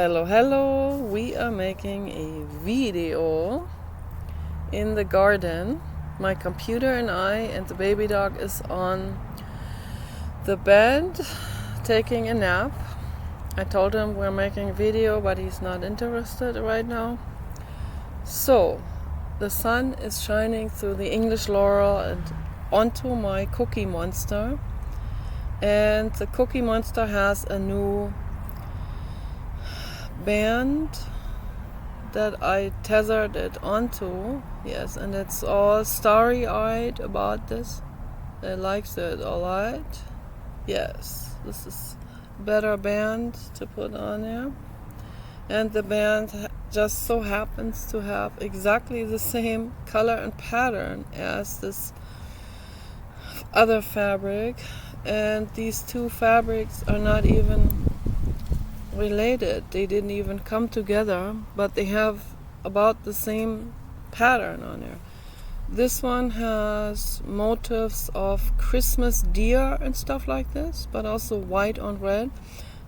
Hello, we are making a video in the garden. My computer and the baby dog is on the bed taking a nap. I told him we're making a video, but he's not interested right now. So, the sun is shining through the English laurel and onto my Cookie Monster. And the Cookie Monster has a new band that I tethered it onto. Yes, and it's all starry-eyed about this. It likes it a lot. Yes, this is a better band to put on there. And the band just so happens to have exactly the same color and pattern as this other fabric. And these two fabrics are not even related. They didn't even come together, but they have about the same pattern on there. This one has motifs of Christmas deer and stuff like this, but also white on red.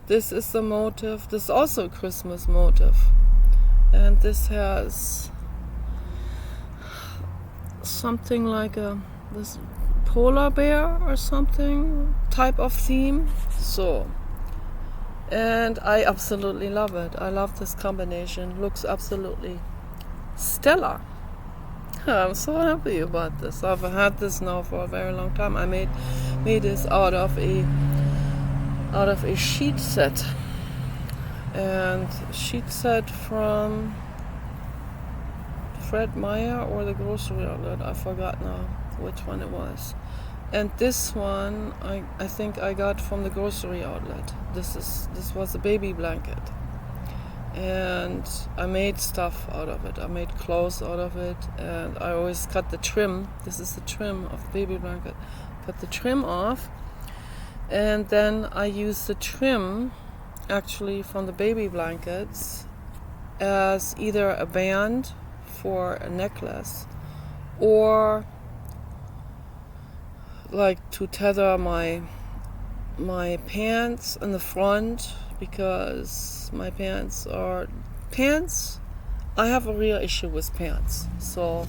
This is the motif. This is also a Christmas motif. And this has something like this polar bear or something type of theme. And I absolutely love it. I love this combination. Looks absolutely stellar. I'm so happy about this. I've had this now for a very long time. I made this out of a sheet set. And sheet set from Fred Meyer or the grocery outlet. I forgot now which one it was. And this one I think I got from the grocery outlet. This was a baby blanket. And I made stuff out of it. I made clothes out of it, and I always cut the trim. This is the trim of the baby blanket. Cut the trim off, and then I use the trim actually from the baby blankets as either a band for a necklace or like to tether my pants in the front, because my pants I have a real issue with pants. So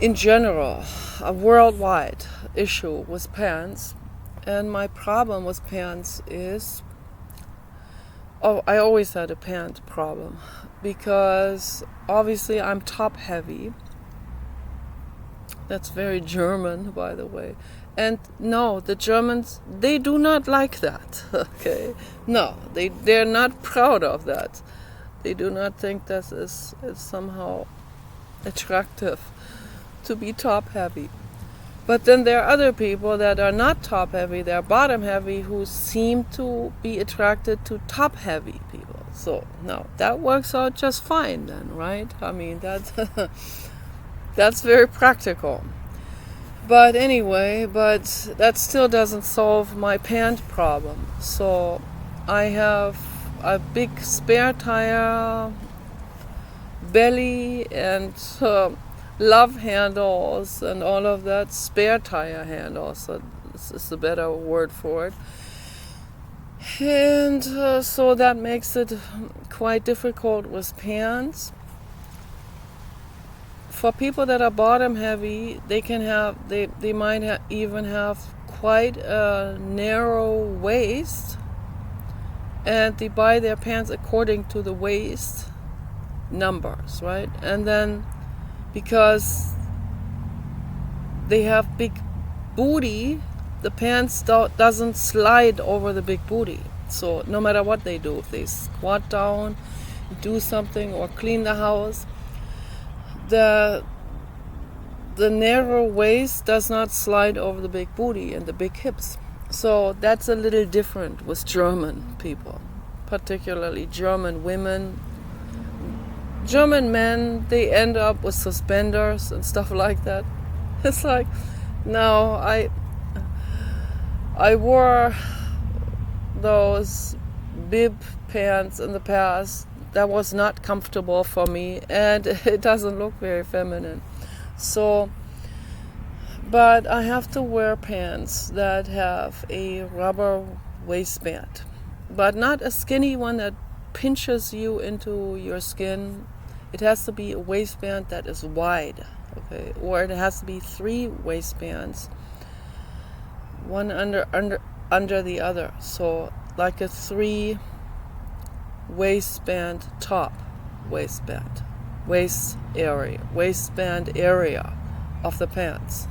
in general, a worldwide issue with pants. And my problem with pants is I always had a pant problem, because obviously I'm top heavy. That's very German, by the way. And no, the Germans, they do not like that. Okay? No, they're not proud of that. They do not think this is somehow attractive to be top heavy. But then there are other people that are not top heavy, they're bottom heavy, who seem to be attracted to top heavy people. So no, that works out just fine then, right? I mean, that's very practical. But anyway, that still doesn't solve my pant problem. So I have a big spare tire belly and love handles and all of that. Spare tire handles, so this is a better word for it. And so that makes it quite difficult with pants. For people that are bottom heavy, they might even have quite a narrow waist, and they buy their pants according to the waist numbers, right? And then because they have big booty, the pants doesn't slide over the big booty. So no matter what they do, if they squat down, do something, or clean the house, the narrow waist does not slide over the big booty and the big hips. So that's a little different with German people, particularly German women. German men, they end up with suspenders and stuff like that. It's like, no, I wore those bib pants in the past. That was not comfortable for me, and it doesn't look very feminine. So, but I have to wear pants that have a rubber waistband, but not a skinny one that pinches you into your skin, it has to be a waistband that is wide, okay, or it has to be 3 waistbands, one under the other, so like a 3 waistband top, waistband area of the pants.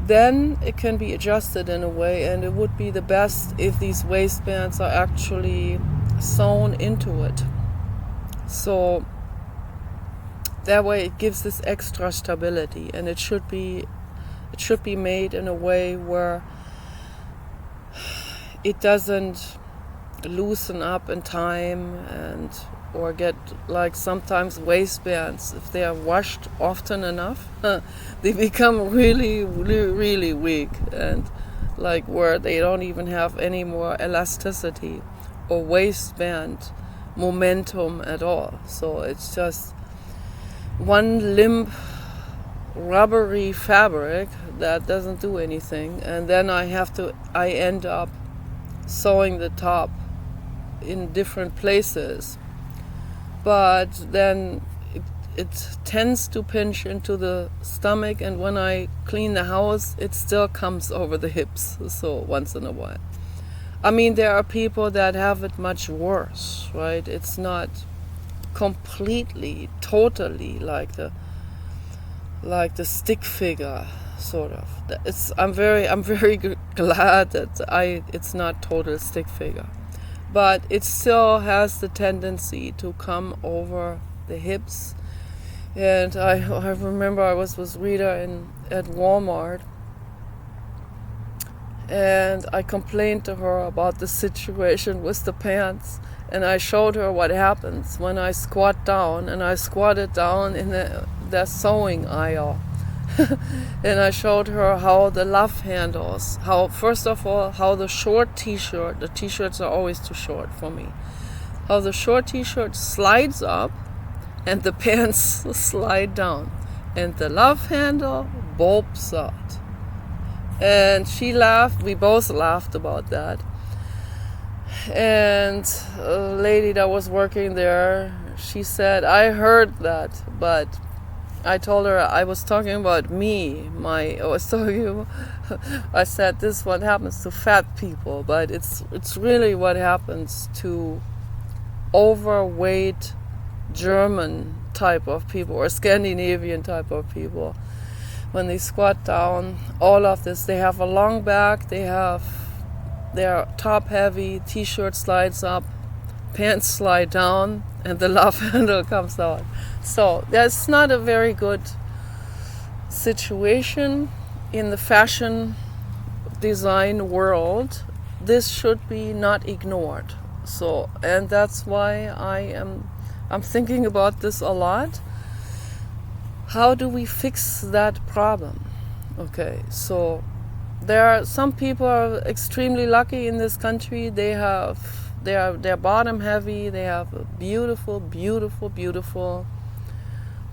Then it can be adjusted in a way, and it would be the best if these waistbands are actually sewn into it. So that way it gives this extra stability, and it should be made in a way where it doesn't loosen up in time or get, like, sometimes waistbands, if they are washed often enough, they become really, really, really weak, and like where they don't even have any more elasticity or waistband momentum at all. So it's just one limp, rubbery fabric that doesn't do anything, and then I end up sewing the top in different places, but then it tends to pinch into the stomach, and when I clean the house it still comes over the hips, so once in a while. I mean, there are people that have it much worse, right? It's not completely, totally like the stick figure, sort of. I'm very glad that it's not total stick figure, but it still has the tendency to come over the hips. And I remember I was with Rita at Walmart, and I complained to her about the situation with the pants, and I showed her what happens when I squat down, and I squatted down in the sewing aisle. And I showed her how the love handles, first of all, how the short t-shirt, the t-shirts are always too short for me, how the short t-shirt slides up and the pants slide down, and the love handle bulbs out. And she laughed, we both laughed about that. And a lady that was working there, she said, I heard that, but I told her I was talking about me. I said this is what happens to fat people, but it's really what happens to overweight German type of people or Scandinavian type of people. When they squat down, all of this, they have a long back, they're top heavy, t-shirt slides up, pants slide down, and the love handle comes out. So that's not a very good situation in the fashion design world. This should be not ignored. So, and that's why I'm thinking about this a lot. How do we fix that problem? Okay, so their people are extremely lucky in this country. They're bottom heavy. They have a beautiful, beautiful, beautiful,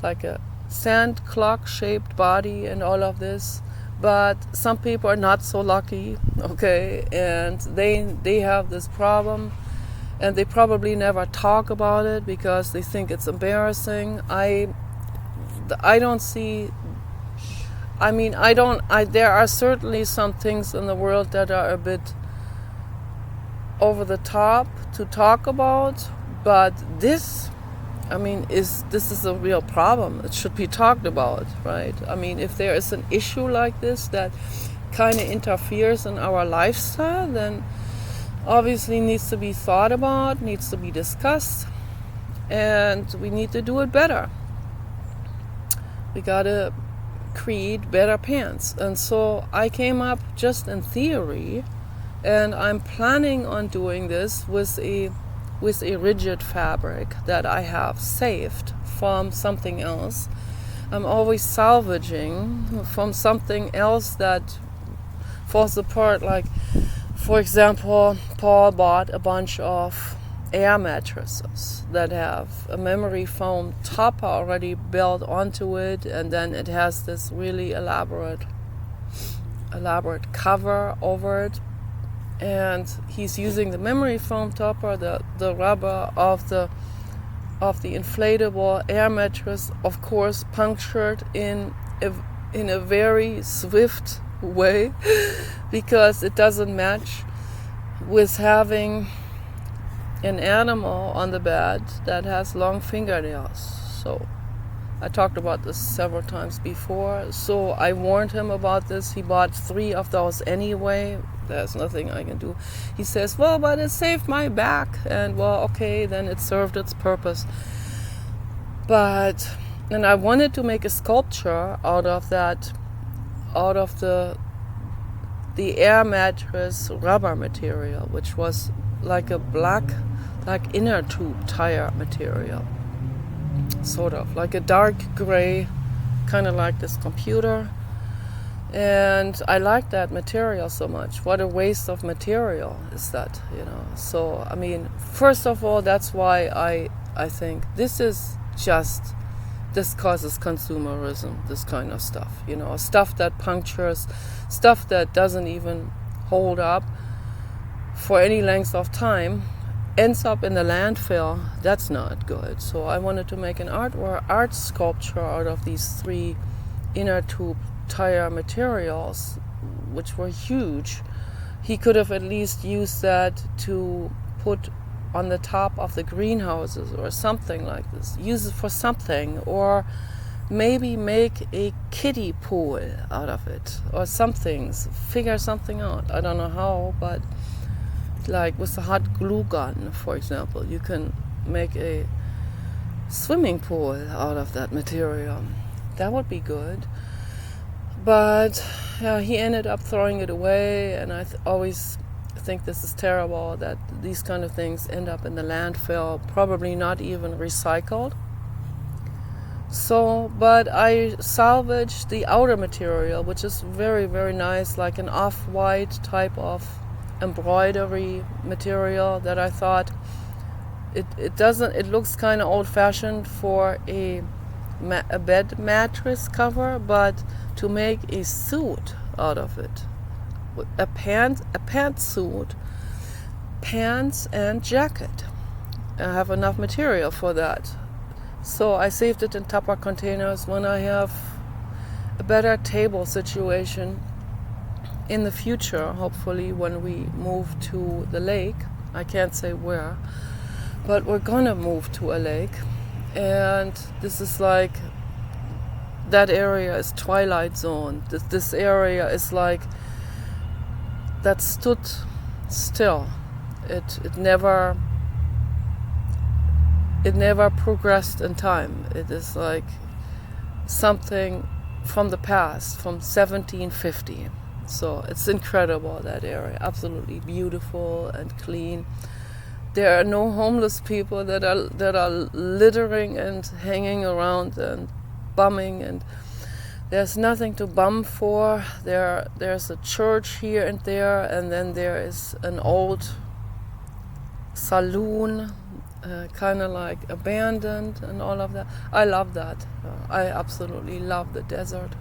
like a sand clock shaped body and all of this. But some people are not so lucky, okay, and they have this problem, and they probably never talk about it because they think it's embarrassing. I don't see. I mean, there are certainly some things in the world that are a bit over the top to talk about, but this is a real problem. It should be talked about, right? I mean, if there is an issue like this that kind of interferes in our lifestyle, then obviously needs to be thought about, needs to be discussed, and we need to do it better. We gotta create better pants. And so I came up just in theory, and I'm planning on doing this with a rigid fabric that I have saved from something else. I'm always salvaging from something else that falls apart. Like, for example, Paul bought a bunch of air mattresses that have a memory foam top already built onto it, and then it has this really elaborate cover over it. and he's using the memory foam topper, the rubber of the inflatable air mattress, of course, punctured in a very swift way because it doesn't match with having an animal on the bed that has long fingernails. So I talked about this several times before. So I warned him about this. He bought 3 of those anyway. There's nothing I can do. He says, well, but it saved my back. And well, okay, then it served its purpose. And I wanted to make a sculpture out of the air mattress rubber material, which was like a black, like inner tube tire material. Sort of like a dark gray, kind of like this computer. And I like that material so much. What a waste of material is that, you know. So, I mean, first of all, that's why I think this causes consumerism, this kind of stuff, you know, stuff that punctures, stuff that doesn't even hold up for any length of time, ends up in the landfill. That's not good. So I wanted to make an art sculpture out of these 3 inner tube tire materials, which were huge. He could have at least used that to put on the top of the greenhouses or something like this. Use it for something, or maybe make a kiddie pool out of it or something. Figure something out. I don't know how, but like with a hot glue gun, for example, you can make a swimming pool out of that material. That would be good. But yeah, he ended up throwing it away, and I always think this is terrible that these kind of things end up in the landfill, probably not even recycled. So, but I salvaged the outer material, which is very, very nice, like an off-white type of embroidery material that I thought it looks kind of old-fashioned for a bed mattress cover, but to make a suit out of it, a pantsuit, pants and jacket. I have enough material for that. So I saved it in Tupper containers. When I have a better table situation in the future, hopefully when we move to the lake, I can't say where, but we're gonna move to a lake, and this is like, that area is Twilight Zone. This area is like, that stood still. It never progressed in time. It is like something from the past, from 1750. So it's incredible, that area, absolutely beautiful and clean. There are no homeless people that are littering and hanging around and bumming, and there's nothing to bum for. There's a church here and there, and then there is an old saloon, kind of like abandoned and all of that. I love that. I absolutely love the desert.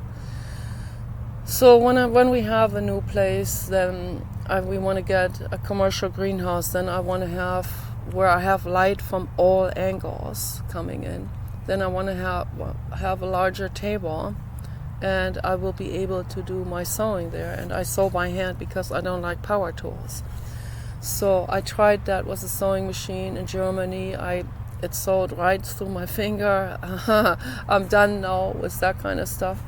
So when we have a new place, then we want to get a commercial greenhouse. Then I want to have where I have light from all angles coming in. Then I want to have a larger table, and I will be able to do my sewing there. And I sew by hand because I don't like power tools. So I tried that with a sewing machine in Germany. It sewed right through my finger. I'm done now with that kind of stuff.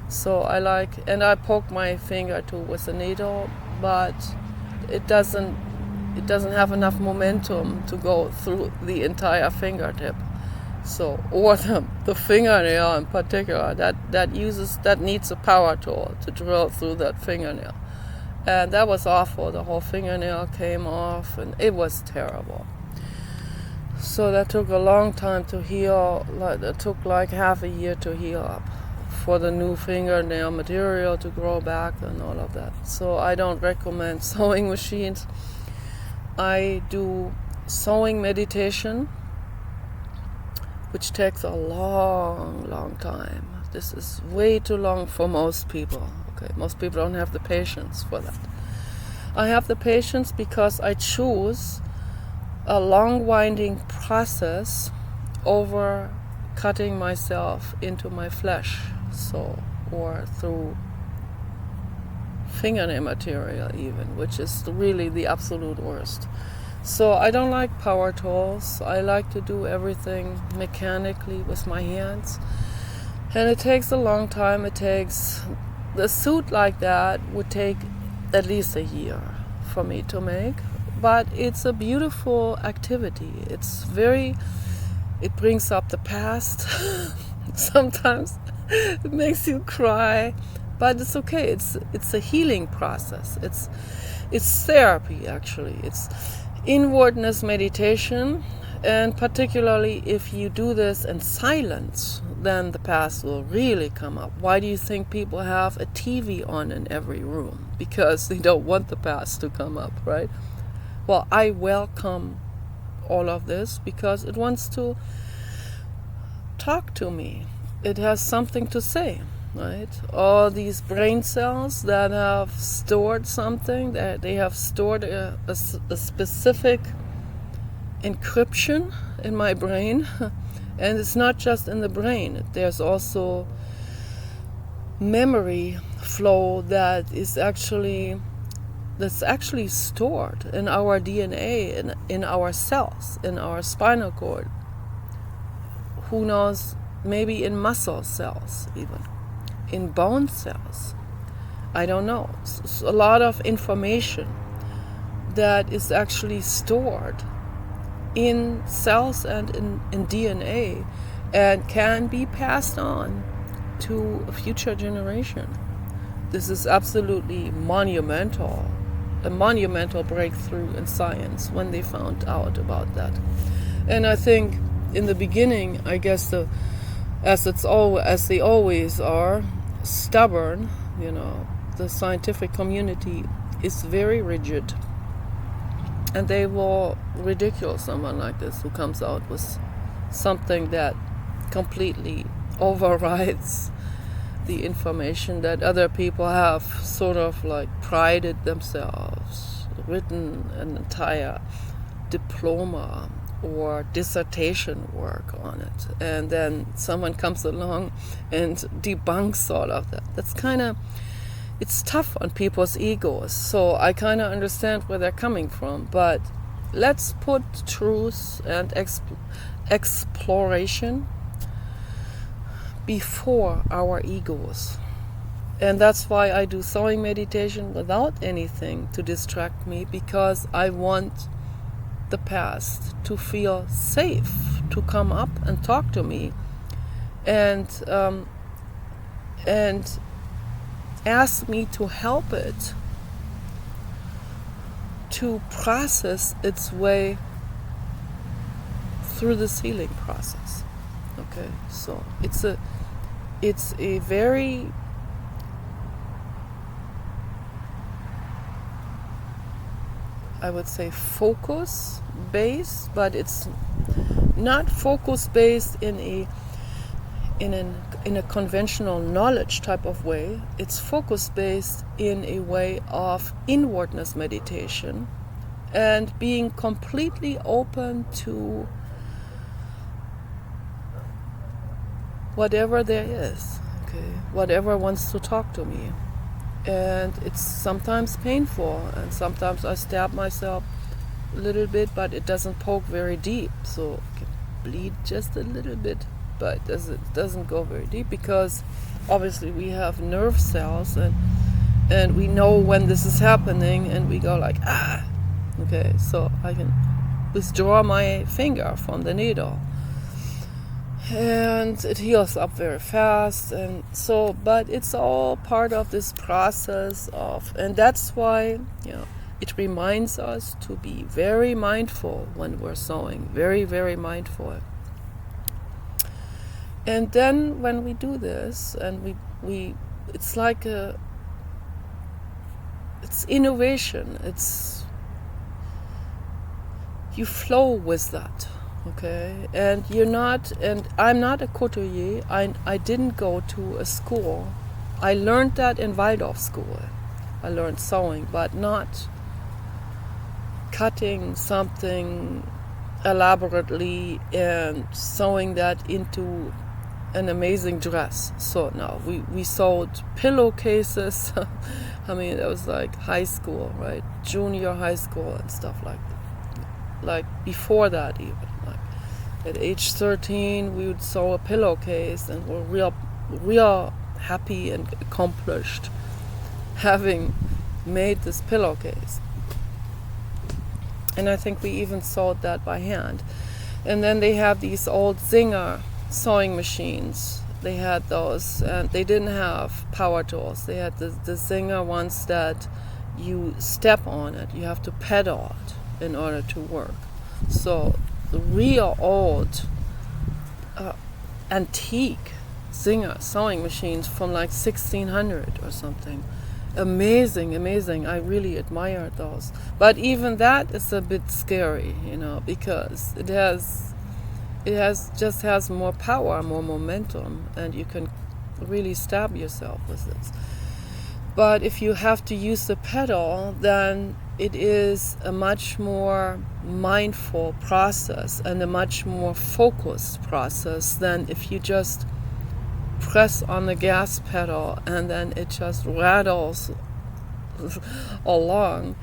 So and I poke my finger too with a needle, but it doesn't have enough momentum to go through the entire fingertip. So, or the fingernail in particular, that needs a power tool to drill through that fingernail. And that was awful. The whole fingernail came off, and it was terrible. So that took a long time to heal. It took like half a year to heal up for the new fingernail material to grow back and all of that. So I don't recommend sewing machines. I do sewing meditation, which takes a long, long time. This is way too long for most people. Okay, most people don't have the patience for that. I have the patience because I choose a long winding process over cutting myself into my flesh, so, or through fingernail material even, which is really the absolute worst. So I don't like power tools. I like to do everything mechanically with my hands. And it takes a long time. It takes, a suit like that would take at least a year for me to make. But it's a beautiful activity. It brings up the past. Sometimes it makes you cry. But it's okay. It's a healing process. It's therapy, actually. It's inwardness meditation, and particularly if you do this in silence, then the past will really come up. Why do you think people have a TV on in every room? Because they don't want the past to come up, right? Well, I welcome all of this because it wants to talk to me. It has something to say, right? All these brain cells that have stored something, that they have stored a specific encryption in my brain. And it's not just in the brain. There's also memory flow that's actually stored in our DNA, in our cells, in our spinal cord. Who knows, maybe in muscle cells even, in bone cells. I don't know. It's a lot of information that is actually stored in cells and in DNA and can be passed on to a future generation. This is absolutely monumental, a monumental breakthrough in science when they found out about that. And I think in the beginning, I guess as they always are, stubborn, the scientific community is very rigid. And they will ridicule someone like this who comes out with something that completely overrides the information that other people have sort of like prided themselves, written an entire diploma or dissertation work on it. And then someone comes along and debunks all of that. It's tough on people's egos, so I kind of understand where they're coming from, but let's put truth and exploration before our egos. And that's why I do sewing meditation without anything to distract me, because I want the past to feel safe, to come up and talk to me and ask me to help it to process its way through this healing process. Okay, so it's a very I would say focus based, but it's not focus based in a conventional knowledge type of way. It's focus based in a way of inwardness meditation and being completely open to whatever there is, okay, whatever wants to talk to me. And it's sometimes painful, and sometimes I stab myself a little bit, but it doesn't poke very deep, so it can bleed just a little bit, but it doesn't go very deep, because obviously we have nerve cells and we know when this is happening, and we go like, okay, so I can withdraw my finger from the needle and it heals up very fast. And so, but it's all part of this process and that's why it reminds us to be very mindful when we're sewing, very, very mindful. And then when we do this, and we it's like it's innovation. You flow with that, okay? And I'm not a couturier. I didn't go to a school. I learned that in Waldorf school. I learned sewing, but not cutting something elaborately and sewing that into an amazing dress. So now we sewed pillowcases. I mean, it was like high school, right? Junior high school and stuff like that. Like before that even. Like at age 13, we would sew a pillowcase and were real happy and accomplished having made this pillowcase. And I think we even sewed that by hand. And then they have these old Singer sewing machines. They had those, and they didn't have power tools. They had the Singer ones that you step on it. You have to pedal it in order to work. So the real old antique Singer sewing machines from like 1600 or something. Amazing. I really admired those. But even that is a bit scary, because it has more power, more momentum, and you can really stab yourself with this. But if you have to use the pedal, then it is a much more mindful process and a much more focused process than if you just press on the gas pedal and then it just rattles along,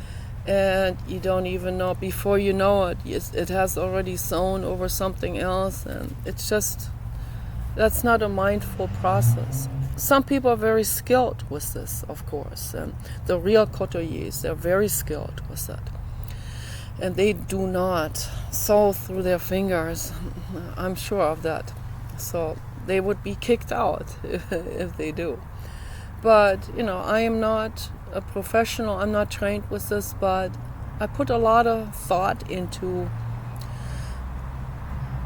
and you don't even know, before you know it, it has already sewn over something else, and that's not a mindful process. Some people are very skilled with this, of course, and the real couturiers, they're very skilled with that. And they do not sew through their fingers, I'm sure of that. So they would be kicked out if they do. But, I am not a professional, I'm not trained with this, but I put a lot of thought into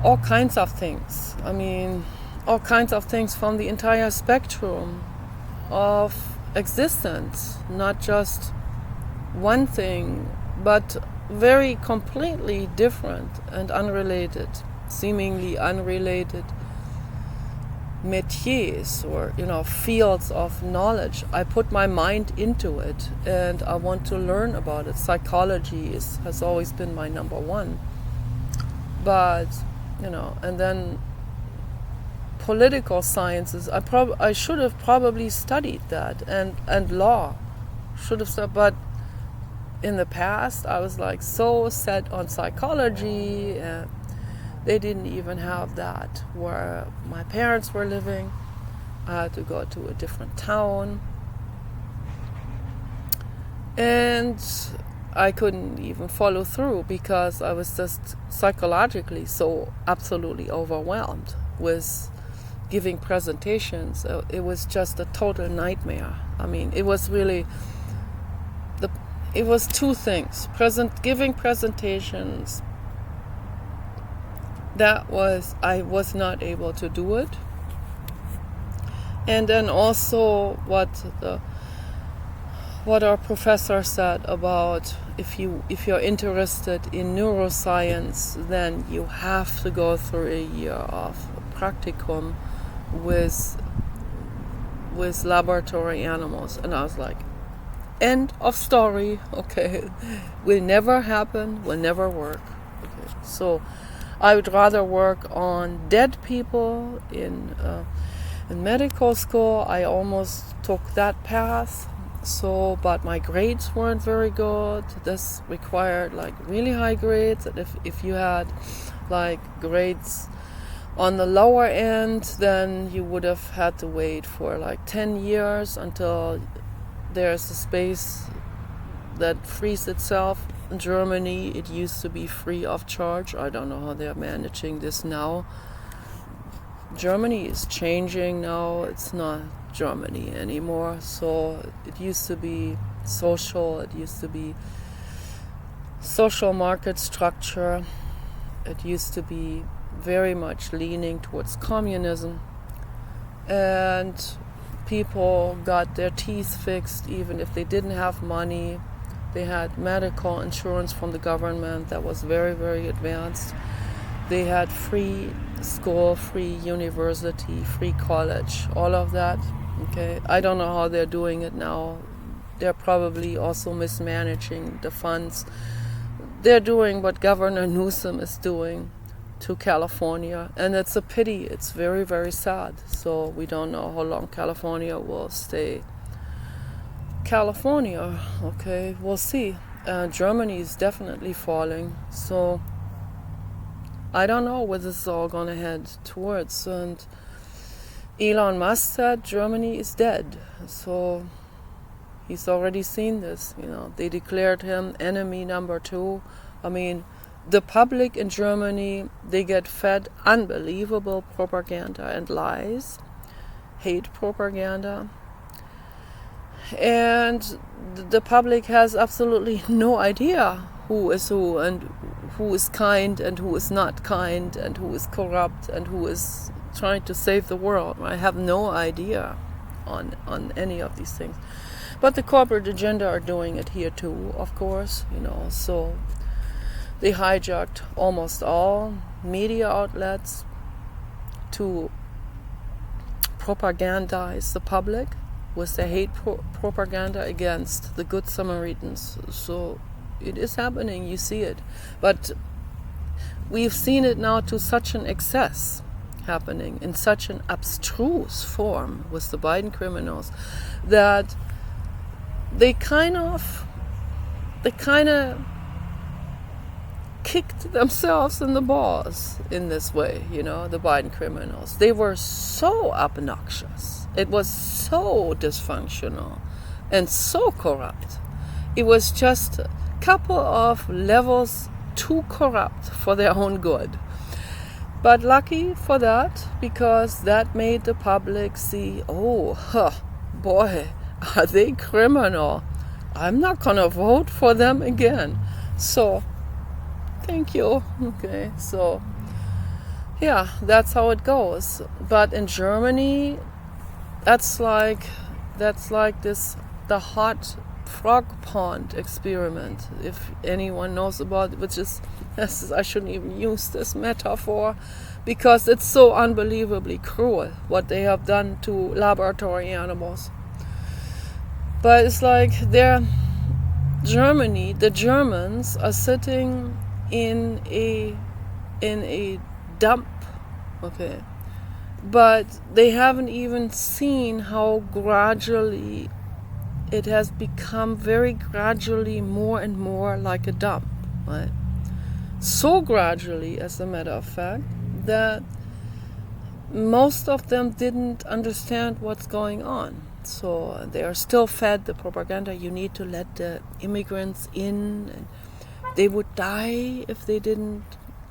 all kinds of things. I mean, all kinds of things from the entire spectrum of existence, not just one thing, but very completely different and unrelated, seemingly unrelated métiers or fields of knowledge. I put my mind into it and I want to learn about it. Psychology has always been my number one, but and then political sciences, I should have probably studied that, and law should have studied, but in the past I was like so set on psychology, and they didn't even have that where my parents were living. I had to go to a different town, and I couldn't even follow through because I was just psychologically so absolutely overwhelmed with giving presentations. It was just a total nightmare. I mean, it was really it was two things. Giving presentations, I was not able to do it. And then also what our professor said about if you're interested in neuroscience, then you have to go through a year of practicum with laboratory animals. And I was like, end of story. Okay, will never happen, will never work. Okay, so I would rather work on dead people in medical school. I almost took that path. But my grades weren't very good. This required like really high grades. And if you had like grades on the lower end, then you would have had to wait for like 10 years until there's a space that frees itself. In Germany, it used to be free of charge. I don't know how they're managing this now. Germany is changing now. It's not Germany anymore. So it used to be social. It used to be social market structure. It used to be very much leaning towards communism. And people got their teeth fixed even if they didn't have money. They had medical insurance from the government that was very, very advanced. They had free school, free university, free college, all of that. Okay, I don't know how they're doing it now. They're probably also mismanaging the funds. they're doing what Governor Newsom is doing to California, and it's a pity. It's very, very sad. So we don't know how long California will stay California. Okay, we'll see. Germany is definitely falling, so I don't know where this is all going to head towards. And Elon Musk said Germany is dead, so he's already seen this. They declared him enemy number 2. I mean, the public in Germany, they get fed unbelievable propaganda and lies, hate propaganda, and the public has absolutely no idea who is who, and who is kind and who is not kind, and who is corrupt and who is trying to save the world. I have no idea on any of these things. But the corporate agenda are doing it here too, of course, so they hijacked almost all media outlets to propagandize the public with their hate propaganda against the Good Samaritans. So it is happening, you see it. But we've seen it now to such an excess happening in such an abstruse form with the Biden criminals that they kind of kicked themselves in the balls in this way, the Biden criminals. They were so obnoxious. It was so dysfunctional and so corrupt. It was just a couple of levels too corrupt for their own good. But lucky for that, because that made the public see, boy, are they criminal. I'm not going to vote for them again. So, thank you. Okay, so, yeah, that's how it goes. But in Germany, that's like the hot frog pond experiment, if anyone knows about it, which is, I shouldn't even use this metaphor, because it's so unbelievably cruel what they have done to laboratory animals. But it's like Germany, the Germans are sitting in a dump, okay, but they haven't even seen how gradually it has become, very gradually, more and more like a dump, right? So gradually, as a matter of fact, that most of them didn't understand what's going on. So they are still fed the propaganda. You need to let the immigrants in, and they would die if they didn't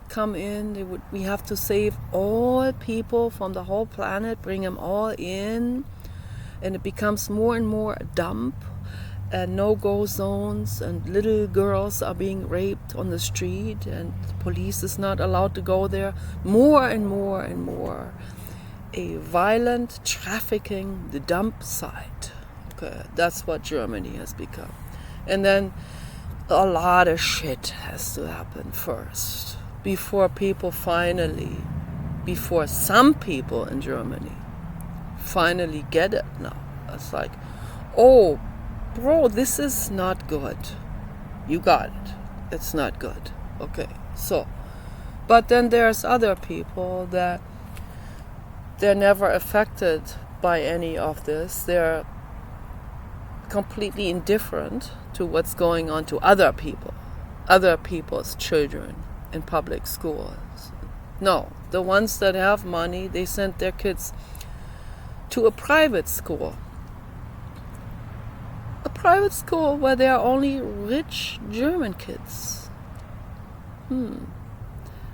come in. We have to save all people from the whole planet, bring them all in, and it becomes more and more a dump, and no-go zones, and little girls are being raped on the street, and the police is not allowed to go there. More and more and more, a violent trafficking, the dump site. Okay, that's what Germany has become. And then a lot of shit has to happen first before some people in Germany finally get it now. It's like, oh, bro, this is not good. You got it. It's not good. Okay, so, but then there's other people that they're never affected by any of this. They're completely indifferent to what's going on to other people's children in public schools. No, the ones that have money, they send their kids to a private school. A private school where there are only rich German kids.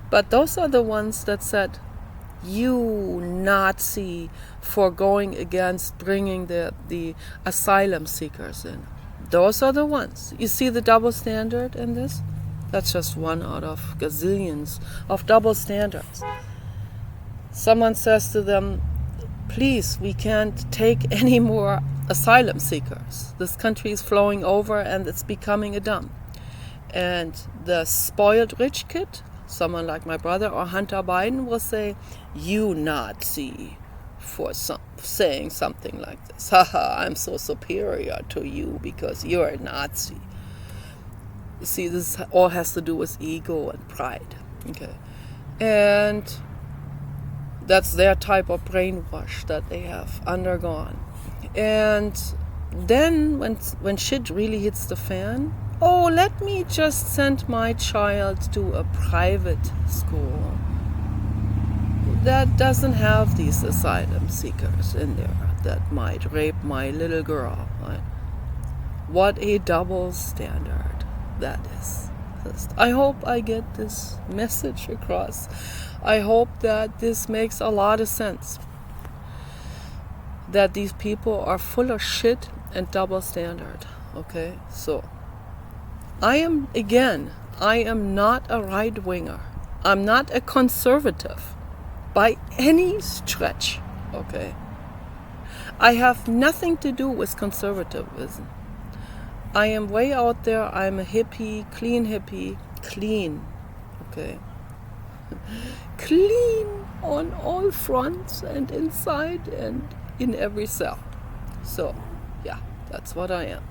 But those are the ones that said, you Nazi, for going against bringing the asylum seekers in. Those are the ones. You see the double standard in this? That's just one out of gazillions of double standards. Someone says to them, please, we can't take any more asylum seekers. This country is flowing over and it's becoming a dump. And the spoiled rich kid, someone like my brother or Hunter Biden, will say, you Nazi, for saying something like this. Haha, I'm so superior to you because you're a Nazi. See, this all has to do with ego and pride. Okay. And that's their type of brainwash that they have undergone. And then when shit really hits the fan, oh, let me just send my child to a private school that doesn't have these asylum seekers in there that might rape my little girl. Right? What a double standard that is. I hope I get this message across. I hope that this makes a lot of sense. That these people are full of shit and double standard. Okay, so I am not a right winger. I'm not a conservative by any stretch. Okay, I have nothing to do with conservatism. I am way out there. I'm a hippie, clean, okay? Clean on all fronts and inside and in every cell. So, yeah, that's what I am.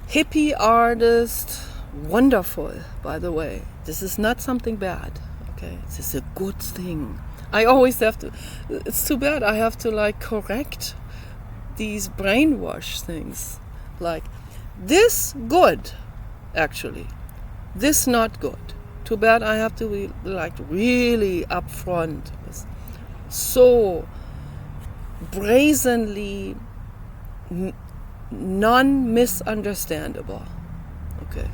Hippie artist, wonderful, by the way. This is not something bad, okay? This is a good thing. I always have to, it's too bad I have to correct these brainwash things. This good, actually. This not good. Too bad I have to be really upfront. So brazenly non-misunderstandable. Okay.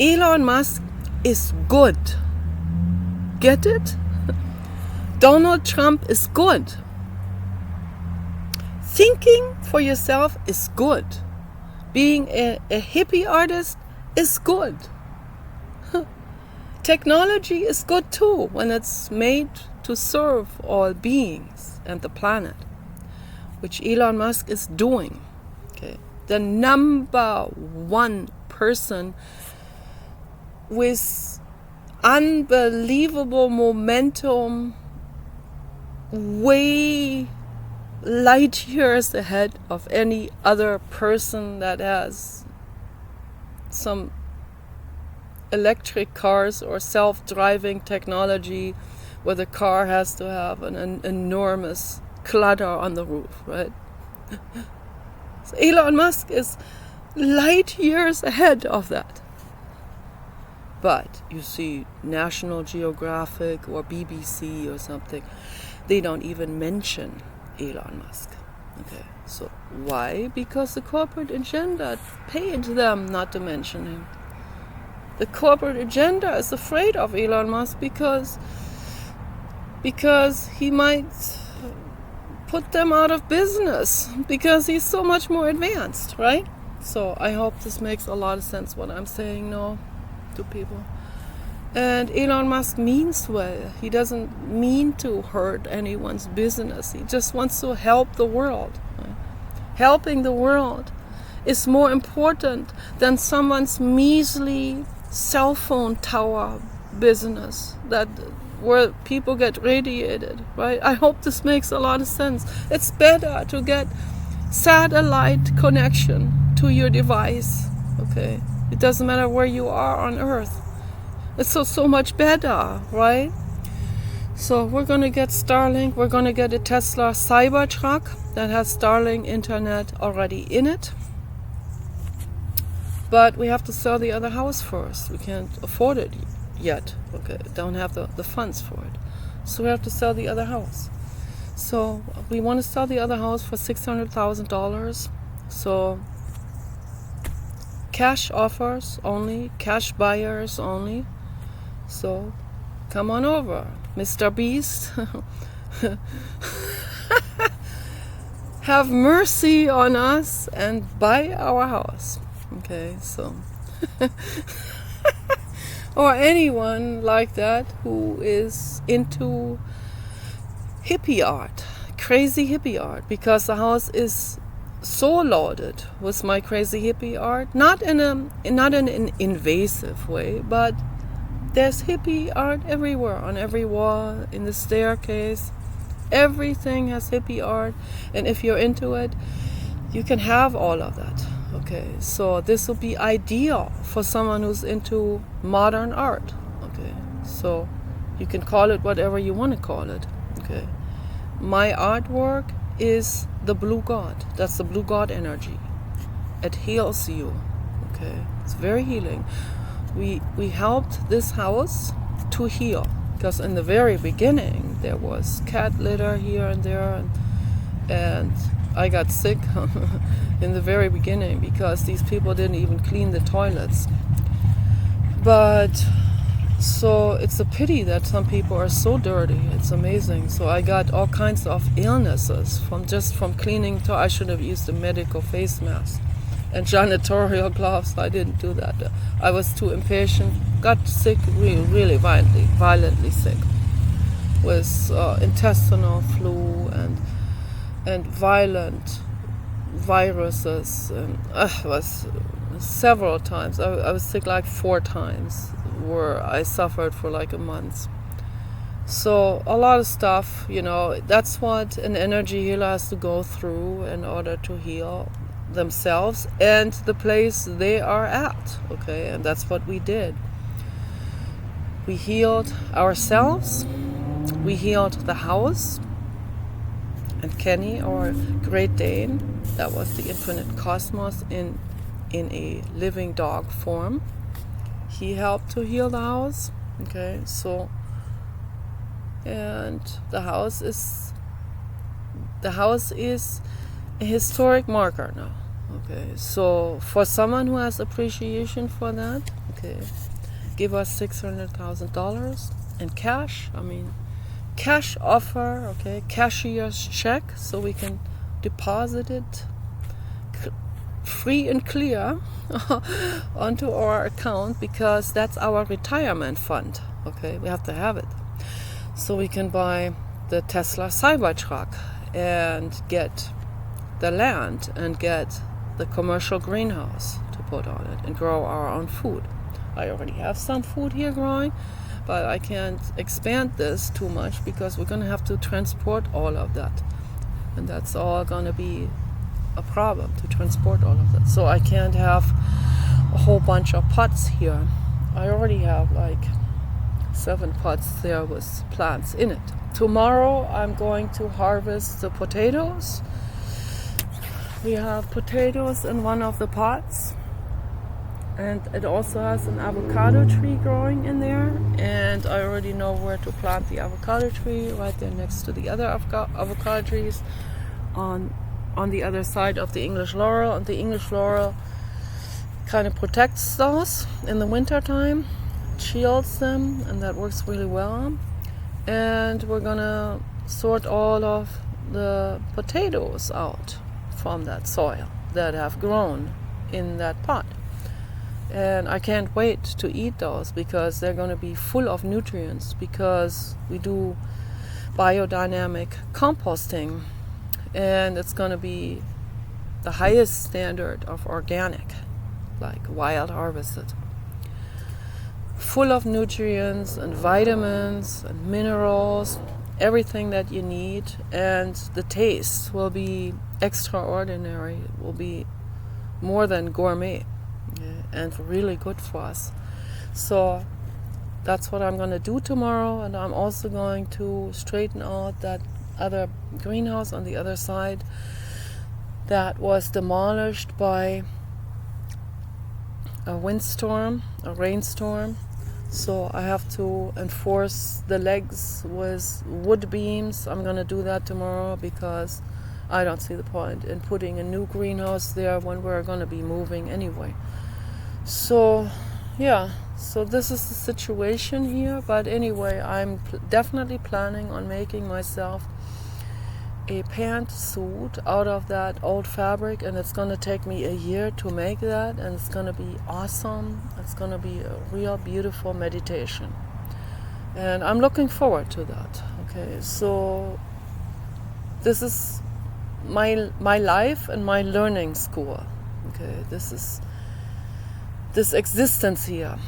Elon Musk is good. Get it? Donald Trump is good. Thinking for yourself is good. Being a hippie artist is good. Technology is good too when it's made to serve all beings and the planet, which Elon Musk is doing. Okay, the number one person with unbelievable momentum, way light years ahead of any other person that has some electric cars or self-driving technology where the car has to have an enormous clutter on the roof, right? So Elon Musk is light years ahead of that. But you see National Geographic or BBC or something, they don't even mention Elon Musk. Okay, so why? Because the corporate agenda paid them not to mention him. The corporate agenda is afraid of Elon Musk because he might put them out of business because he's so much more advanced, right? So I hope this makes a lot of sense what I'm saying now to people. And Elon Musk means well. He doesn't mean to hurt anyone's business. He just wants to help the world. Helping the world is more important than someone's measly cell phone tower business where people get radiated, right? I hope this makes a lot of sense. It's better to get satellite connection to your device, okay? It doesn't matter where you are on Earth. It's so much better, right? So we're going to get Starlink. We're going to get a Tesla Cybertruck that has Starlink internet already in it. But we have to sell the other house first. We can't afford it yet. Okay, don't have the funds for it. So we have to sell the other house. So we want to sell the other house for $600,000. So cash offers only, cash buyers only. So come on over, Mr. Beast. Have mercy on us and buy our house. Okay, so or anyone like that who is into hippie art, crazy hippie art, because the house is so loaded with my crazy hippie art, not in an invasive way, but there's hippie art everywhere, on every wall, in the staircase. Everything has hippie art, and if you're into it, you can have all of that. Okay, so this will be ideal for someone who's into modern art. Okay, so you can call it whatever you want to call it. Okay, my artwork is the blue god. That's the blue god energy. It heals you. Okay, it's very healing. We helped this house to heal because in the very beginning there was cat litter here and there, and I got sick in the very beginning because these people didn't even clean the toilets. But so it's a pity that some people are so dirty. It's amazing. So I got all kinds of illnesses from cleaning. I should have used a medical face mask and janitorial gloves. I didn't do that. I was too impatient. Got sick, really violently sick, with intestinal flu and violent viruses, and was several times. I was sick like 4 times, where I suffered for like a month. So a lot of stuff, that's what an energy healer has to go through in order to heal themselves and the place they are at. Okay, and that's what we did. We healed ourselves, we healed the house, and Kenny, our Great Dane, that was the infinite cosmos in a living dog form. He helped to heal the house. Okay, so, and the house is a historic marker now. Okay, so for someone who has appreciation for that, okay, give us $600,000 in cash. Cash offer, okay, cashier's check, so we can deposit it free and clear onto our account, because that's our retirement fund. Okay, we have to have it so we can buy the Tesla Cybertruck and get the land and get the commercial greenhouse to put on it and grow our own food. I already have some food here growing, but I can't expand this too much because we're going to have to transport all of that, and that's all going to be a problem to transport all of that. So I can't have a whole bunch of pots here. I already have like 7 pots there with plants in it. Tomorrow I'm going to harvest the potatoes. We have potatoes in one of the pots, and it also has an avocado tree growing in there, and I already know where to plant the avocado tree, right there next to the other avocado trees on the other side of the English laurel. And the English laurel kind of protects those in the winter time, shields them, and that works really well. And we're gonna sort all of the potatoes out from that soil that have grown in that pot. And I can't wait to eat those because they're going to be full of nutrients, because we do biodynamic composting, and it's going to be the highest standard of organic, like wild harvested. Full of nutrients and vitamins and minerals, everything that you need, and the taste will be extraordinary. It will be more than gourmet. And really good for us. So that's what I'm going to do tomorrow, and I'm also going to straighten out that other greenhouse on the other side that was demolished by a windstorm, a rainstorm. So I have to enforce the legs with wood beams. I'm going to do that tomorrow because I don't see the point in putting a new greenhouse there when we're going to be moving anyway. So, yeah, so this is the situation here. But anyway, I'm definitely planning on making myself a pantsuit out of that old fabric, and it's going to take me a year to make that, and it's going to be awesome. It's going to be a real beautiful meditation, and I'm looking forward to that. Okay, so this is my life and my learning school. Okay, this existence here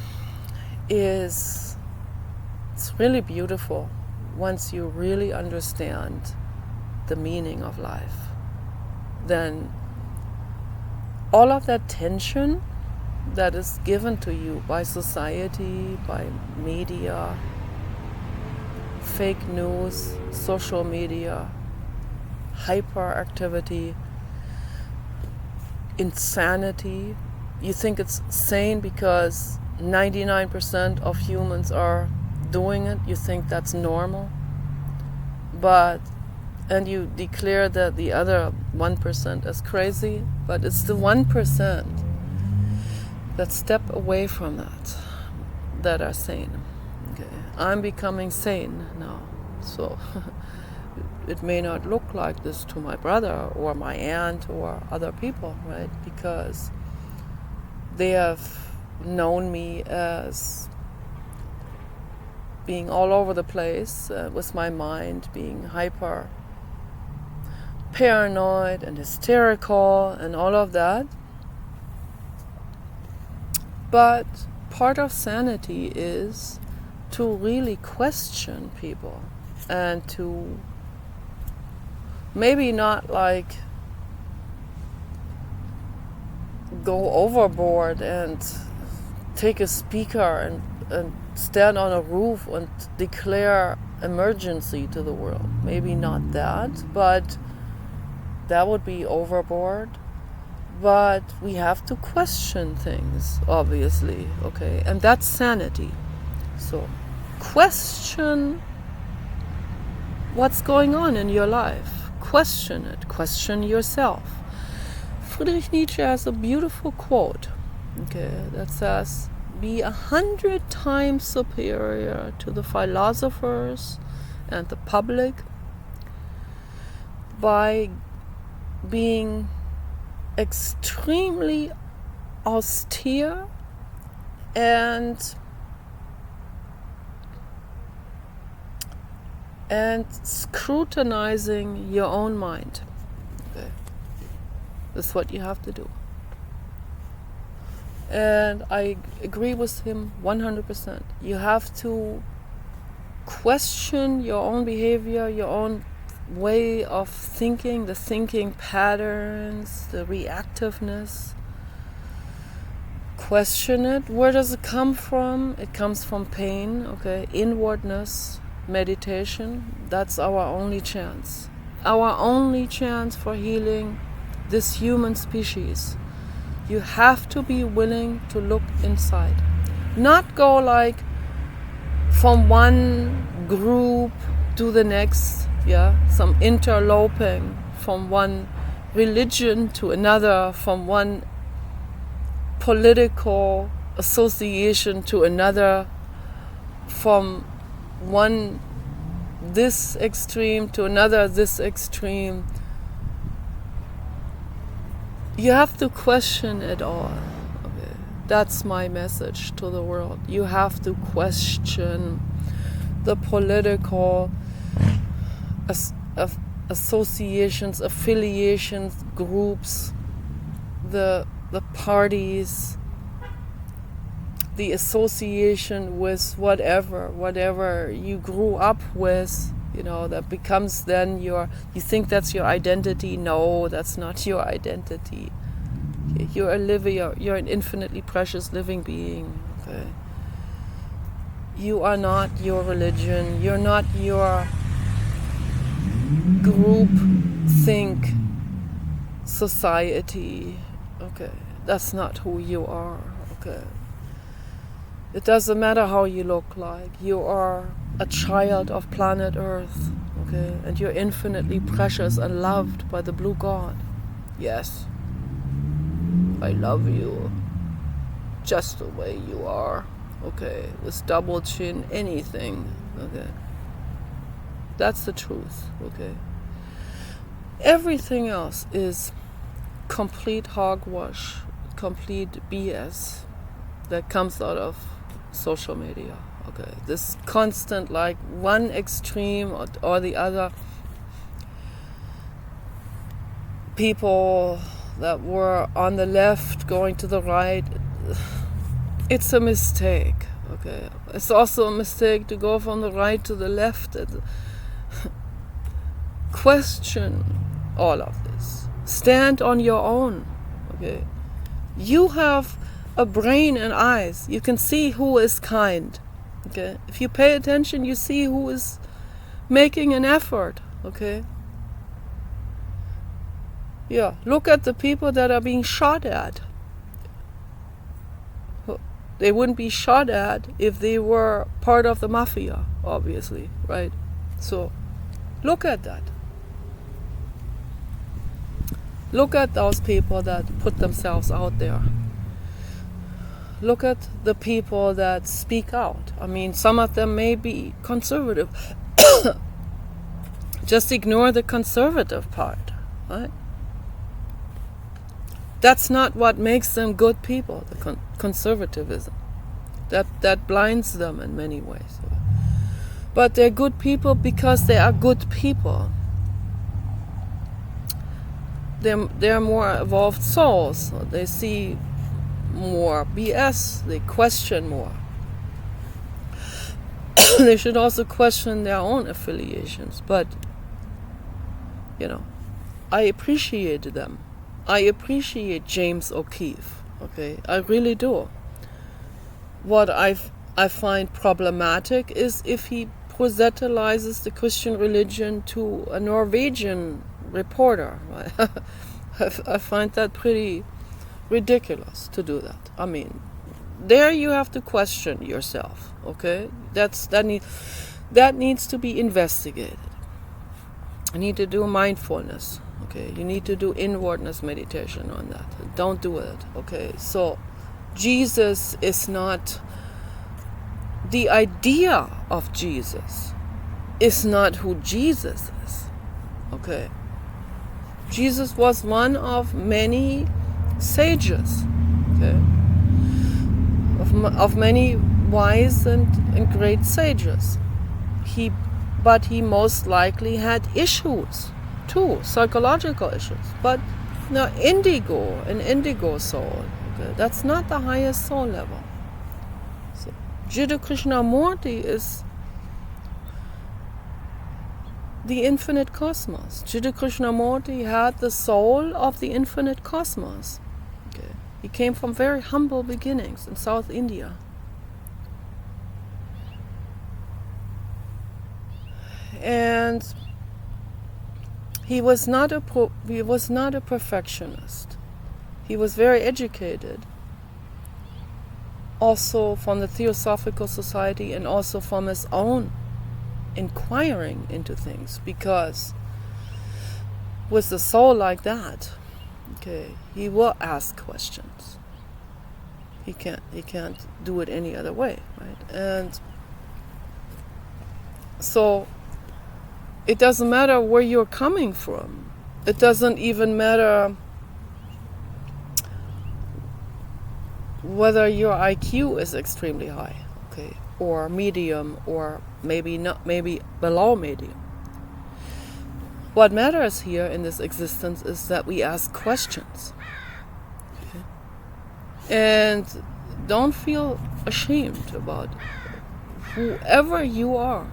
it's really beautiful once you really understand the meaning of life. Then all of that tension that is given to you by society, by media, fake news, social media, hyperactivity, insanity. You think it's sane because 99% of humans are doing it. You think that's normal. And you declare that the other 1% is crazy, but it's the 1% that step away from that are sane. Okay. I'm becoming sane now. So it may not look like this to my brother or my aunt or other people, right? Because they have known me as being all over the place with my mind being hyper paranoid and hysterical and all of that. But part of sanity is to really question people and to maybe not like go overboard and take a speaker and stand on a roof and declare emergency to the world. Maybe not that, but that would be overboard. But we have to question things, obviously, okay? And that's sanity. So question what's going on in your life. Question it. Question yourself. Friedrich Nietzsche has a beautiful quote, okay, that says, be 100 times superior to the philosophers and the public by being extremely austere and scrutinizing your own mind. Okay. That's what you have to do. And I agree with him 100%. You have to question your own behavior, your own way of thinking, the thinking patterns, the reactiveness. Question it. Where does it come from? It comes from pain, okay? Inwardness, meditation. That's our only chance. Our only chance for healing this human species. You have to be willing to look inside. Not go like from one group to the next, some interloping from one religion to another, from one political association to another, from one this extreme to another this extreme. You have to question it all. Okay. That's my message to the world. You have to question the political associations, affiliations, groups, the parties, the association with whatever you grew up with, that becomes then you think that's your identity. No, that's not your identity. Okay. You're an infinitely precious living being. Okay. You are not your religion. You're not your group think society. Okay. That's not who you are. Okay. It doesn't matter how you look like. You are a child of planet Earth, okay? And you're infinitely precious and loved by the blue God. Yes. I love you just the way you are, okay? With double chin, anything, okay? That's the truth, okay? Everything else is complete hogwash, complete BS that comes out of social media. Okay, this constant like one extreme or the other. People that were on the left going to the right, it's a mistake. Okay, it's also a mistake to go from the right to the left. Question all of this. Stand on your own. Okay, You have a brain and eyes. You can see who is kind. Okay? If you pay attention, you see who is making an effort. Okay? Yeah, look at the people that are being shot at. They wouldn't be shot at if they were part of the mafia, obviously, right? So, look at that. Look at those people that put themselves out there. Look at the people that speak out. I mean, some of them may be conservative. Just ignore the conservative part, right? That's not what makes them good people, the conservatism. That blinds them in many ways. But they're good people because they are good people. They're more evolved souls. They see more BS. They question more. They should also question their own affiliations. But, I appreciate them. I appreciate James O'Keefe. Okay, I really do. What I find problematic is if he proselytizes the Christian religion to a Norwegian reporter. I find that pretty ridiculous to do that. I mean, there you have to question yourself. Okay, that needs to be investigated. You need to do mindfulness. Okay, you need to do inwardness meditation on that. Don't do it. Okay, so Jesus is not, the idea of Jesus is not who Jesus is. Okay, Jesus was one of many sages. Okay, of many wise and great sages. But he most likely had issues too, psychological issues. But an indigo soul, okay, that's not the highest soul level. So Jiddu Krishnamurti is the infinite cosmos. Jiddu Krishnamurti had the soul of the infinite cosmos. Okay. He came from very humble beginnings in South India. And he was not a perfectionist. He was very educated, also from the Theosophical Society and also from his own inquiring into things, because with a soul like that, okay, he will ask questions. He can't do it any other way, right? And so it doesn't matter where you're coming from. It doesn't even matter whether your IQ is extremely high, okay, or medium, or maybe below medium. What matters here in this existence is that we ask questions. Okay? And don't feel ashamed about whoever you are.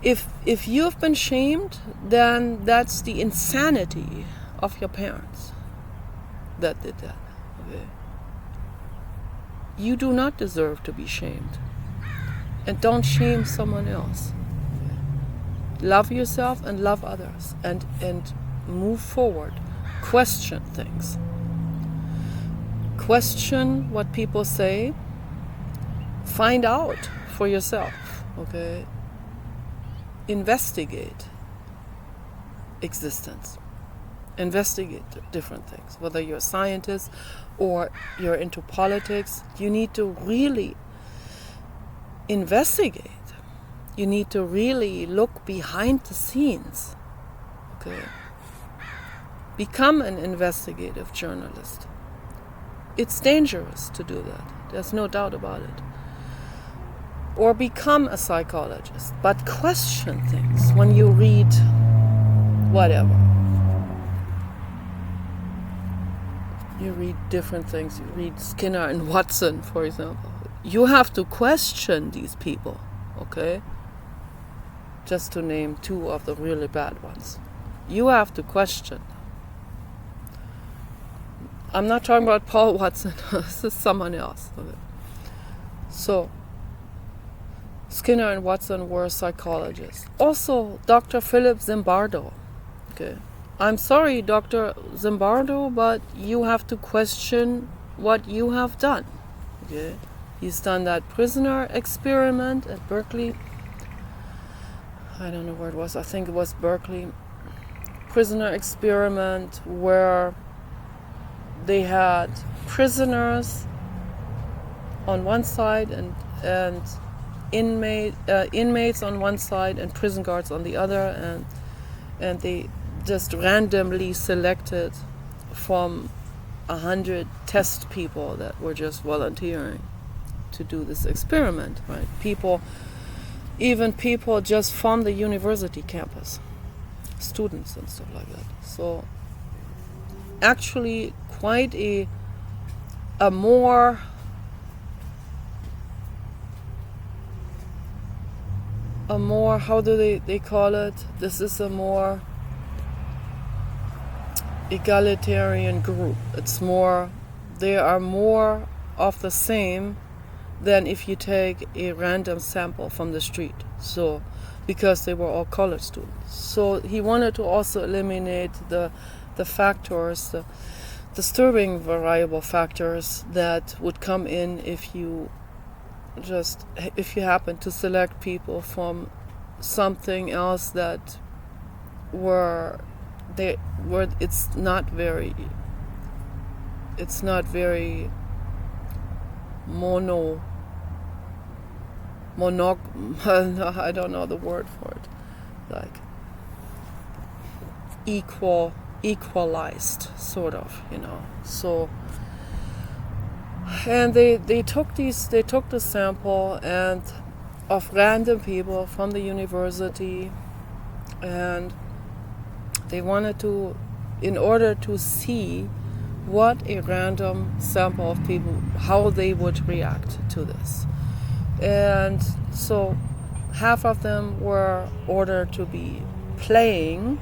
If you have been shamed, then that's the insanity of your parents that did that. Okay? You do not deserve to be shamed. And don't shame someone else. Okay? Love yourself and love others. And move forward. Question things. Question what people say. Find out for yourself. Okay? Investigate existence. Investigate different things. Whether you're a scientist or you're into politics, you need to really investigate. You need to really look behind the scenes. Okay? Become an investigative journalist. It's dangerous to do that. There's no doubt about it. Or become a psychologist, but question things when you read whatever. You read different things. You read Skinner and Watson, for example. You have to question these people, okay? Just to name two of the really bad ones. You have to question. I'm not talking about Paul Watson. This is someone else. Okay. So, Skinner and Watson were psychologists. Also, Dr. Philip Zimbardo. Okay. I'm sorry, Dr. Zimbardo, but you have to question what you have done. Okay. He's done that prisoner experiment at Berkeley. I don't know where it was. I think it was Berkeley. Prisoner experiment where they had prisoners on one side and inmates on one side and prison guards on the other, and they just randomly selected from 100 test people that were just volunteering to do this experiment, right? Even people just from the university campus, students and stuff like that. So actually quite a more how do they call it? This is a more egalitarian group. They are more of the same than if you take a random sample from the street. So, because they were all college students. So he wanted to also eliminate the factors, the disturbing variable factors that would come in if you happen to select people from something else that it's not very I don't know the word for it, like equalized sort of, so. And they took the sample and of random people from the university, and they wanted to, in order to see what a random sample of people, how they would react to this. And so half of them were ordered to be playing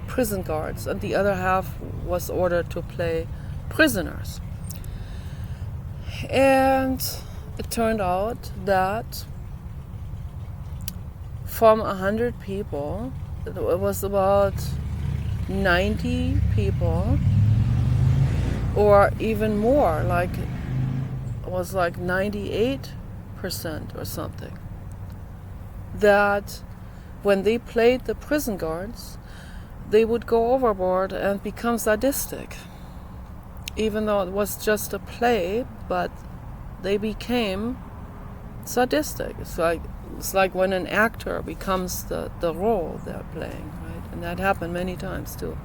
prison guards, and the other half was ordered to play prisoners. And it turned out that from 100 people, it was about 90 people, or even more, like it was like 98% or something, that when they played the prison guards, they would go overboard and become sadistic. Even though it was just a play, but they became sadistic. It's like when an actor becomes the role they're playing, right? And that happened many times too.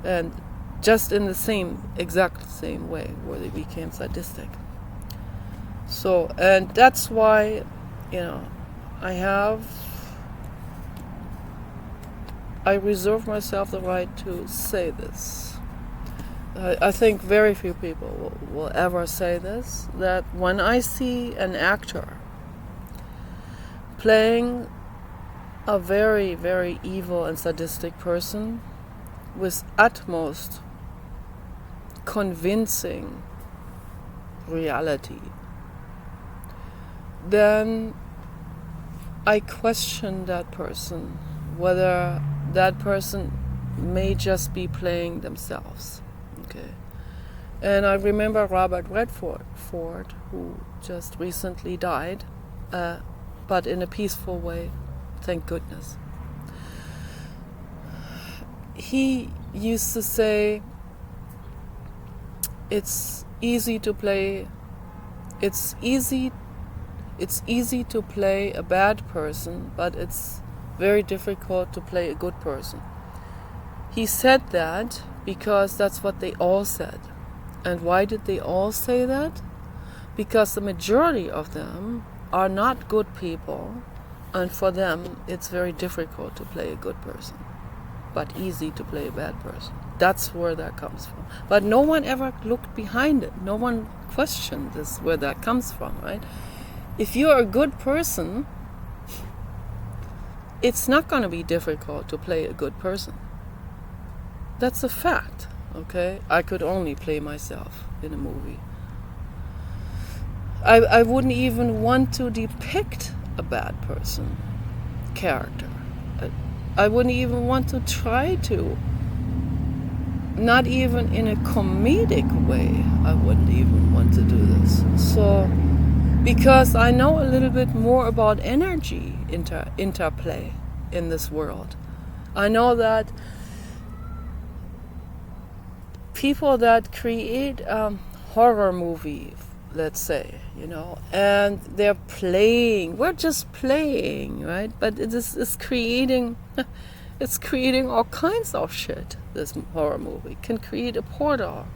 And just in the exact same way, where they became sadistic. So, and that's why, I reserve myself the right to say this. I think very few people will ever say this, that when I see an actor playing a very, very evil and sadistic person with utmost convincing reality, then I question that person, whether that person may just be playing themselves. Okay. And I remember Robert Redford, who just recently died, but in a peaceful way, thank goodness. He used to say, it's easy to play a bad person, but it's very difficult to play a good person. He said that because that's what they all said. And why did they all say that? Because the majority of them are not good people, and for them it's very difficult to play a good person, but easy to play a bad person. That's where that comes from. But no one ever looked behind it. No one questioned this, where that comes from, right? If you're a good person, it's not going to be difficult to play a good person. That's a fact. Okay? I could only play myself in a movie. I wouldn't even want to depict a bad person character. I wouldn't even want to try to. Not even in a comedic way, I wouldn't even want to do this. So, because I know a little bit more about energy interplay in this world. I know that people that create a horror movie, let's say, and they're playing, we're just playing, right? But it's creating it's creating all kinds of shit. This horror movie can create a portal,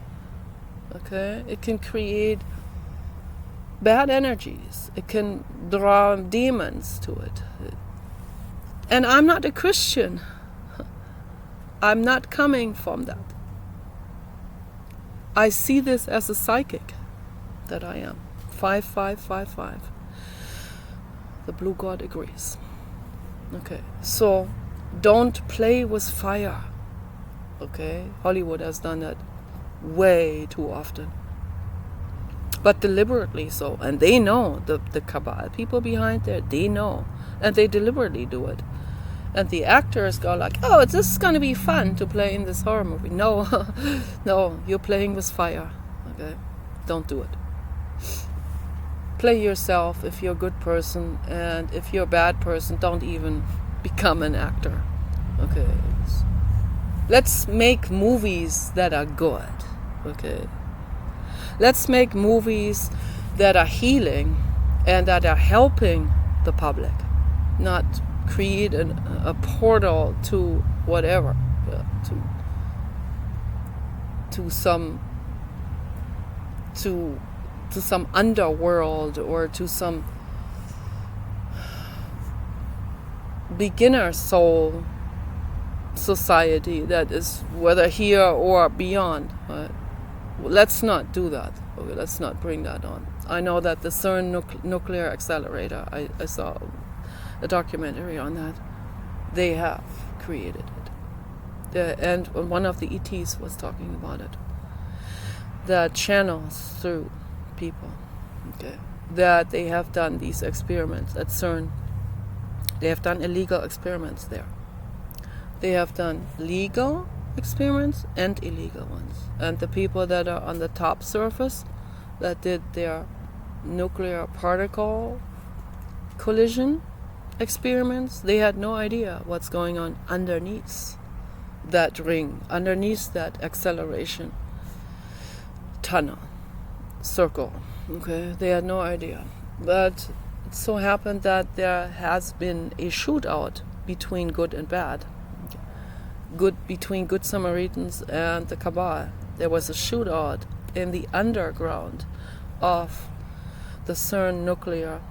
okay? It can create bad energies. It can draw demons to it. And I'm not a Christian. I'm not coming from that. I see this as a psychic that I am. 5555. The blue god agrees. Okay, so don't play with fire. Okay, Hollywood has done that way too often. But deliberately so. And they know, the cabal people behind there, they know. And they deliberately do it. And the actors go like, oh, this is going to be fun to play in this horror movie. No, no, you're playing with fire. Okay, don't do it. Play yourself if you're a good person, and if you're a bad person, don't even become an actor. Okay, let's make movies that are good. Okay, let's make movies that are healing and that are helping the public, not create a portal to whatever, to some underworld, or to some beginner soul society that is whether here or beyond. Right? Let's not do that. Okay, let's not bring that on. I know that the CERN nuclear accelerator, I saw a documentary on that. They have created it. And one of the ETs was talking about it. That channels through people. Okay. That they have done these experiments at CERN. They have done illegal experiments there. They have done legal experiments and illegal ones. And the people that are on the top surface that did their nuclear particle collision experiments, they had no idea what's going on underneath that ring, underneath that acceleration tunnel, circle. Okay, they had no idea. But it so happened that there has been a shootout between good and bad. Between good Samaritans and the Cabal. There was a shootout in the underground of the CERN nuclear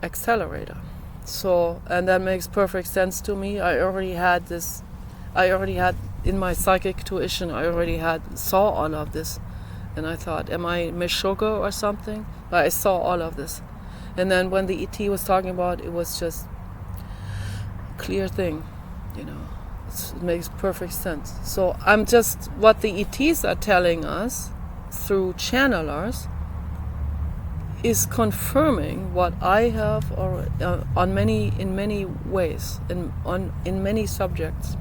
accelerator. So, and that makes perfect sense to me. I already had in my psychic tuition, saw all of this. And I thought, am I Meshuggah or something? But I saw all of this. And then when the ET was talking about it, was just a clear thing, It makes perfect sense. So I'm just, what the ETs are telling us through channelers is confirming what I have in many ways, in many subjects,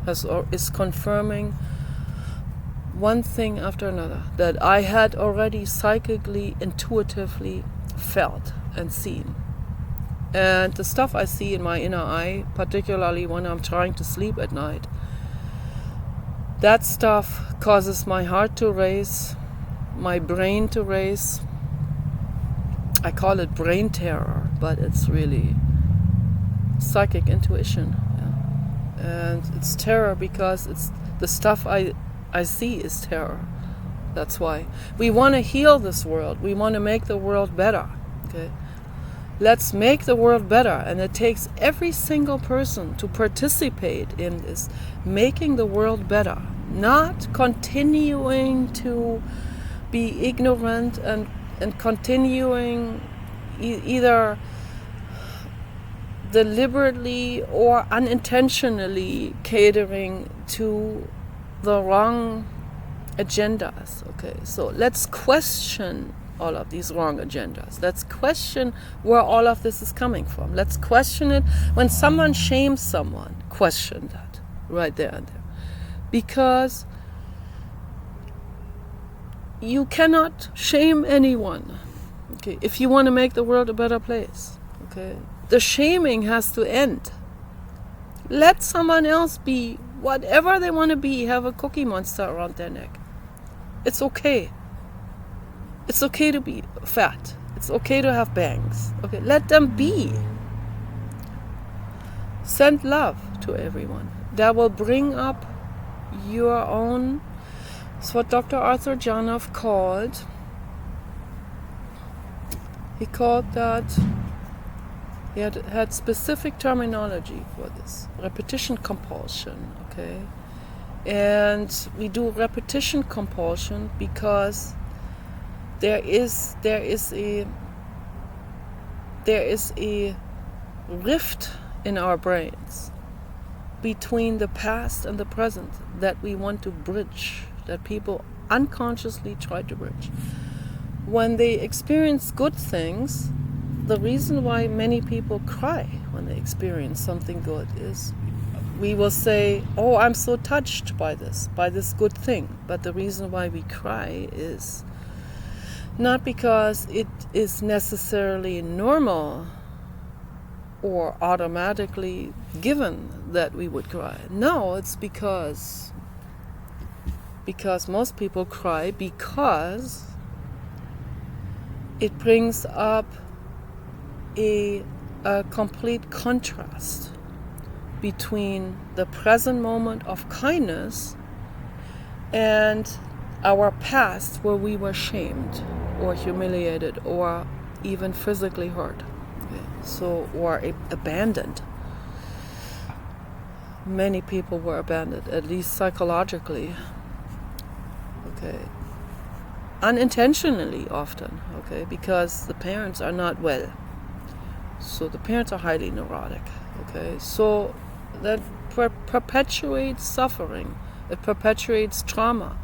is confirming one thing after another that I had already psychically, intuitively felt and seen. And the stuff I see in my inner eye, particularly when I'm trying to sleep at night, that stuff causes my heart to race, my brain to race. I call it brain terror, but it's really psychic intuition. Yeah. And it's terror because it's the stuff I see is terror. That's why. We want to heal this world. We want to make the world better. Okay? Let's make the world better, and it takes every single person to participate in this, making the world better, not continuing to be ignorant and continuing either deliberately or unintentionally catering to the wrong agendas. Okay, so let's question all of these wrong agendas. Let's question where all of this is coming from. Let's question it. When someone shames someone, question that right there and there. Because you cannot shame anyone. Okay, if you want to make the world a better place, okay, the shaming has to end. Let someone else be whatever they want to be, have a cookie monster around their neck. It's okay. It's okay to be fat. It's okay to have bangs. Okay, let them be. Send love to everyone. That will bring up your own. It's what Dr. Arthur Janov called. He called that. He had specific terminology for this. Repetition compulsion. Okay, and we do repetition compulsion because there is a rift in our brains between the past and the present that we want to bridge, that people unconsciously try to bridge. When they experience good things, the reason why many people cry when they experience something good is we will say, oh, I'm so touched by this good thing. But the reason why we cry is not because it is necessarily normal or automatically given that we would cry. No, it's because most people cry because it brings up a complete contrast between the present moment of kindness and our past where we were shamed or humiliated or even physically hurt, okay. Or abandoned. Many people were abandoned, at least psychologically, okay, unintentionally often, okay, because the parents are not well. So the parents are highly neurotic, okay. So that perpetuates suffering. It perpetuates trauma.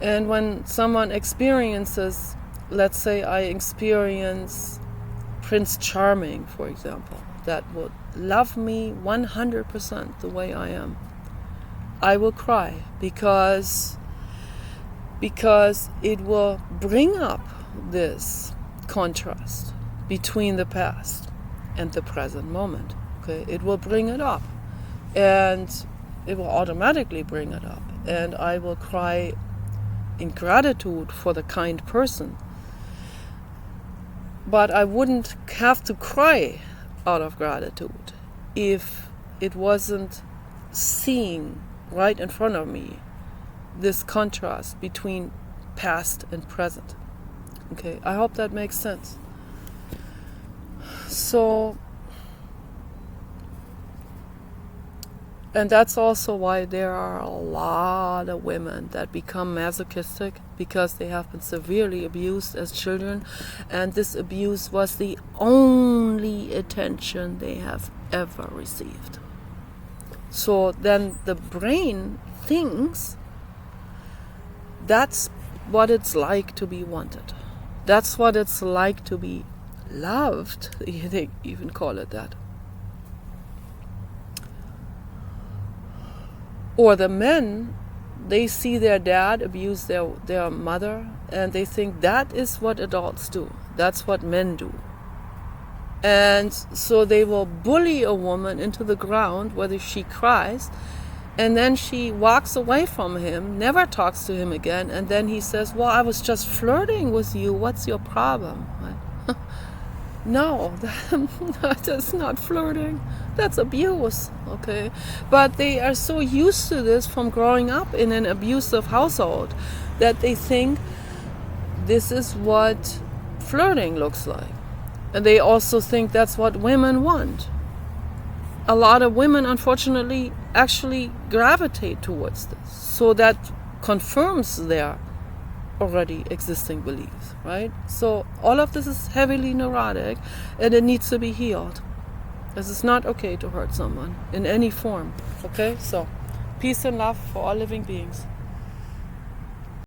And when someone experiences, let's say I experience Prince Charming, for example, that would love me 100% the way I am, I will cry because it will bring up this contrast between the past and the present moment. Okay, it will bring it up, and it will automatically bring it up, and I will cry in gratitude for the kind person. But I wouldn't have to cry out of gratitude if it wasn't seeing right in front of me this contrast between past and present. Okay, I hope that makes sense. So, and that's also why there are a lot of women that become masochistic, because they have been severely abused as children, and this abuse was the only attention they have ever received. So then the brain thinks that's what it's like to be wanted. That's what it's like to be loved. They even call it that. Or the men, they see their dad abuse their mother, and they think that is what adults do. That's what men do. And so they will bully a woman into the ground, whether she cries, and then she walks away from him, never talks to him again, and then he says, well, I was just flirting with you. What's your problem? No, that is not flirting. That's abuse, okay? But they are so used to this from growing up in an abusive household that they think this is what flirting looks like. And they also think that's what women want. A lot of women, unfortunately, actually gravitate towards this. So that confirms their already existing beliefs, right? So all of this is heavily neurotic, and it needs to be healed. Because it's not okay to hurt someone in any form, okay? So Peace and love for all living beings.